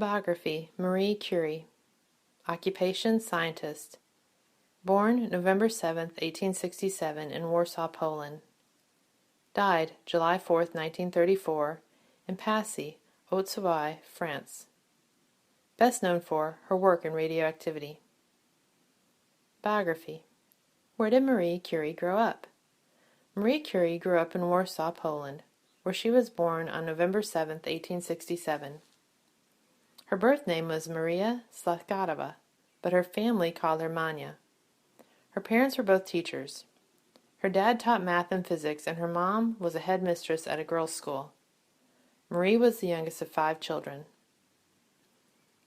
Biography: Marie Curie. Occupation: scientist. Born November 7, 1867, in Warsaw, Poland. Died July 4, 1934, in Passy, Haute-Savoie, France. Best known for her work in radioactivity. Biography. Where did Marie Curie grow up? Marie Curie grew up in Warsaw, Poland, where she was born on November 7, 1867. Her birth name was Maria Slakadova, but her family called her Manya. Her parents were both teachers. Her dad taught math and physics, and her mom was a headmistress at a girls' school. Marie was the youngest of 5 children.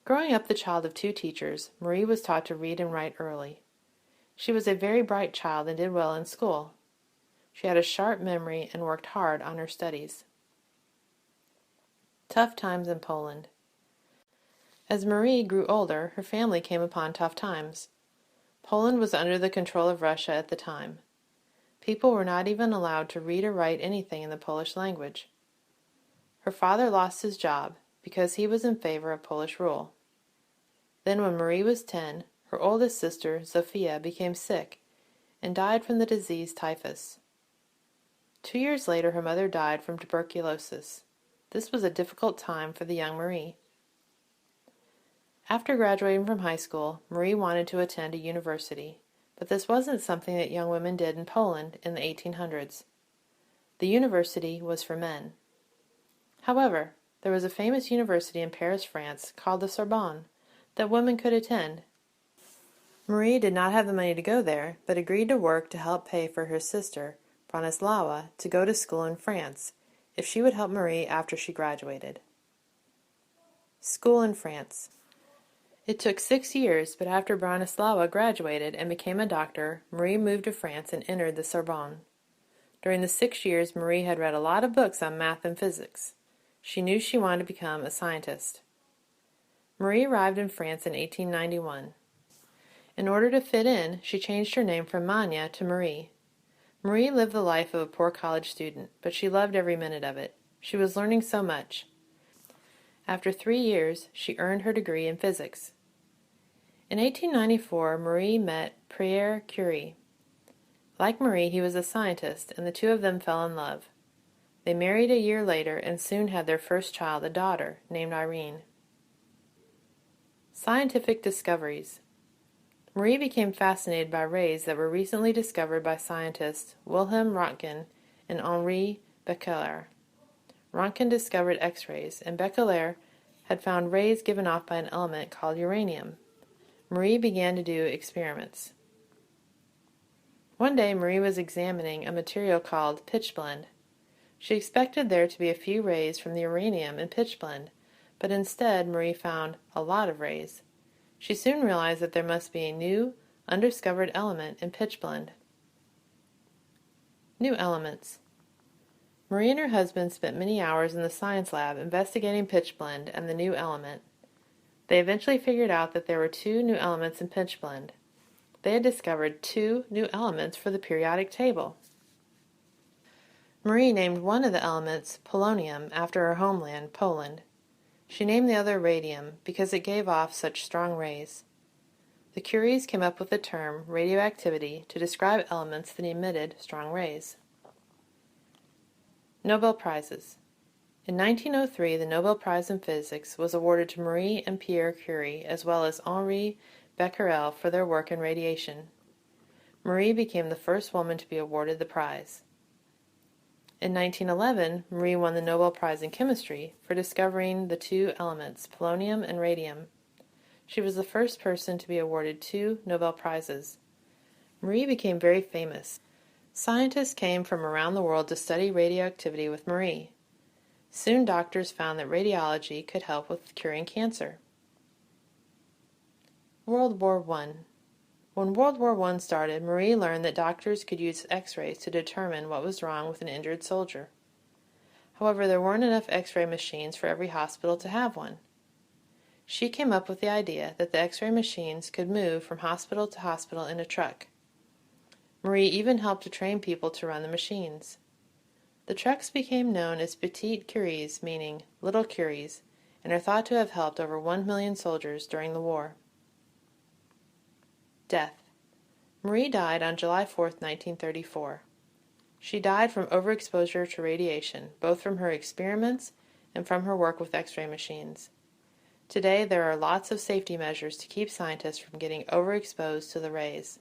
Growing up the child of 2 teachers, Marie was taught to read and write early. She was a very bright child and did well in school. She had a sharp memory and worked hard on her studies. Tough times in Poland. As Marie grew older, her family came upon tough times. Poland was under the control of Russia at the time. People were not even allowed to read or write anything in the Polish language. Her father lost his job because he was in favor of Polish rule. Then when Marie was 10, her oldest sister, Zofia, became sick and died from the disease typhus. 2 years later, her mother died from tuberculosis. This was a difficult time for the young Marie. After graduating from high school, Marie wanted to attend a university, but this wasn't something that young women did in Poland in the 1800s. The university was for men. However, there was a famous university in Paris, France, called the Sorbonne, that women could attend. Marie did not have the money to go there, but agreed to work to help pay for her sister, Bronislawa, to go to school in France, if she would help Marie after she graduated. School in France. It took 6 years, but after Bronislawa graduated and became a doctor, Marie moved to France and entered the Sorbonne. During the 6 years, Marie had read a lot of books on math and physics. She knew she wanted to become a scientist. Marie arrived in France in 1891. In order to fit in, she changed her name from Manya to Marie. Marie lived the life of a poor college student, but she loved every minute of it. She was learning so much. After 3 years, she earned her degree in physics. In 1894, Marie met Pierre Curie. Like Marie, he was a scientist, and the 2 of them fell in love. They married a year later and soon had their first child, a daughter, named Irene. Scientific discoveries. Marie became fascinated by rays that were recently discovered by scientists Wilhelm Röntgen and Henri Becquerel. Röntgen discovered X-rays, and Becquerel had found rays given off by an element called uranium. Marie began to do experiments. One day Marie was examining a material called pitchblende. She expected there to be a few rays from the uranium in pitchblende, but instead Marie found a lot of rays. She soon realized that there must be a new, undiscovered element in pitchblende. New elements. Marie and her husband spent many hours in the science lab investigating pitchblende and the new element. They eventually figured out that there were 2 new elements in pitchblende. They had discovered 2 new elements for the periodic table. Marie named one of the elements polonium after her homeland, Poland. She named the other radium because it gave off such strong rays. The Curies came up with the term radioactivity to describe elements that emitted strong rays. Nobel Prizes. In 1903, the Nobel Prize in Physics was awarded to Marie and Pierre Curie, as well as Henri Becquerel, for their work in radiation. Marie became the first woman to be awarded the prize. In 1911, Marie won the Nobel Prize in Chemistry for discovering the 2 elements, polonium and radium. She was the first person to be awarded 2 Nobel Prizes. Marie became very famous. Scientists came from around the world to study radioactivity with Marie. Soon doctors found that radiology could help with curing cancer. World War I. When World War I started, Marie learned that doctors could use X-rays to determine what was wrong with an injured soldier. However, there weren't enough X-ray machines for every hospital to have one. She came up with the idea that the X-ray machines could move from hospital to hospital in a truck. Marie even helped to train people to run the machines. The trucks became known as Petite Curies, meaning little Curies, and are thought to have helped over 1 million soldiers during the war. Death. Marie died on July 4, 1934. She died from overexposure to radiation, both from her experiments and from her work with X-ray machines. Today, there are lots of safety measures to keep scientists from getting overexposed to the rays.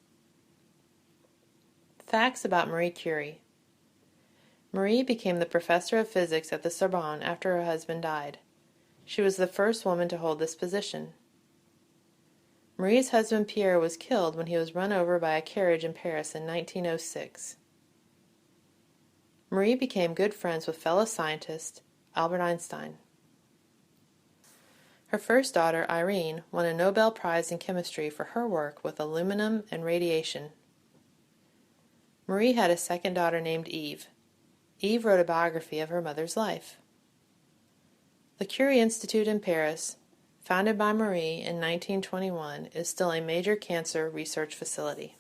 Facts about Marie Curie. Marie became the professor of physics at the Sorbonne after her husband died. She was the first woman to hold this position. Marie's husband Pierre was killed when he was run over by a carriage in Paris in 1906. Marie became good friends with fellow scientist Albert Einstein. Her first daughter, Irene, won a Nobel Prize in chemistry for her work with aluminum and radiation. Marie had a second daughter named Eve. Eve wrote a biography of her mother's life. The Curie Institute in Paris, founded by Marie in 1921, is still a major cancer research facility.